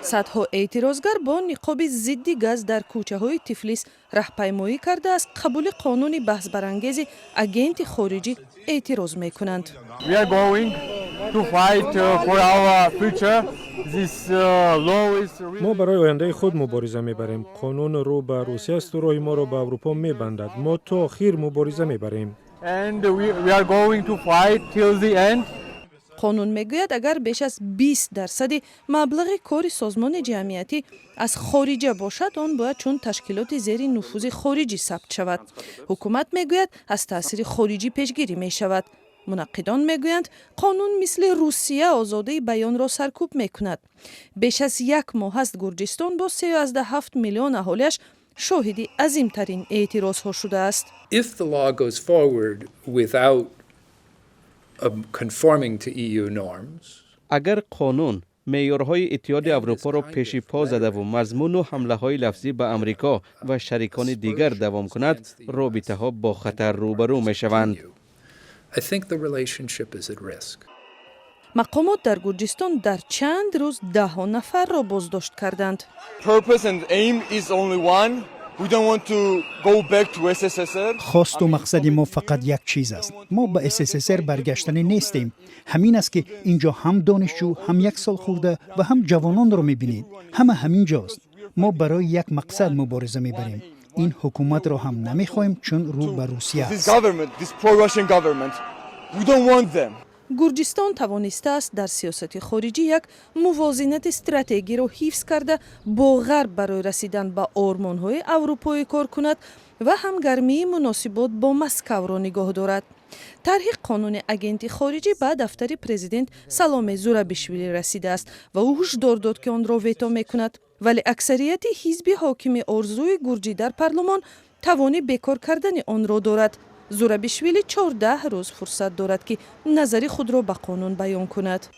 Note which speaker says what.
Speaker 1: садҳо эътирозгар бо ниқоби зидди газ дар кӯчаҳои Тифлис раҳпаймоӣ карда аз қабули қонуни баҳсбарангези агенти хориҷӣ эътироз мекунанд.
Speaker 2: мо барои ояндаи худ мубориза мебарем. қонун рӯ ба Русия аст ва роҳи моро ба Аврупо мебандад. мо то охир мубориза мебарем.
Speaker 1: қонун мегӯяд агар беш аз 20% маблағи кори созмони ҷамъиятӣ аз хориҷа бошад, он бояд чун ташкилоти зери нуфузи хориҷӣ сабт шавад. ҳукумат мегӯяд аз таъсири хориҷӣ пешгирӣ мешавад. мунаққидон мегӯянд қонун мисли Русия озодии баёнро саркӯб мекунад. беш аз 1 моҳ аст Гурҷистон бо 3.7 миллион аҳолиаш шоҳиди азимтарин эътирозҳо шудааст.
Speaker 3: If the law goes forward without conforming to EU norms,
Speaker 4: агар қонун меъёрҳои иттиҳоди Аврупоро пеши по задаву мазмуну ҳамлаҳои лафзӣ ба Амрико ва шарикони дигар давом кунад, робитаҳо бо хатар рӯбарӯ мешаванд.
Speaker 3: I think the relationship is at risk.
Speaker 1: мақомот дар Гурҷистон дар чанд рӯз даҳҳо нафарро боздошт карданд.
Speaker 5: خواست و مقصد ما فقط یک چیز است. ما به SSSR برگشتنی نیستیم. همین است که اینجا هم دانشجو، هم 1 سال خورده و هم جوانان رو میبینید. همین جاست. ما برای یک مقصد مبارزه میبریم. این حکومت رو هم نمیخوایم چون رو به روسیه است.
Speaker 1: گورجستان توانسته است در سیاست خارجی یک موازنت استراتژی را حفظ کرده با غرب برای رسیدن به آرمان‌های اروپایی کار کند و همگرمی مناسبات با مسکو را نگاه دارد. طرح قانون агенти خارجی به دفتر پرزیدنت سالومه زورابیشویلی رسیده است و او هشدار داد که آن را ویتو میکند. ولی اکثریت ҳизби ҳокими орзуи гурҷӣ дар парлумон тавони бекор кардани он ро дорад. зурабишвили 14 рӯз фурсат дорад ки назари худро ба қонун баён кунад.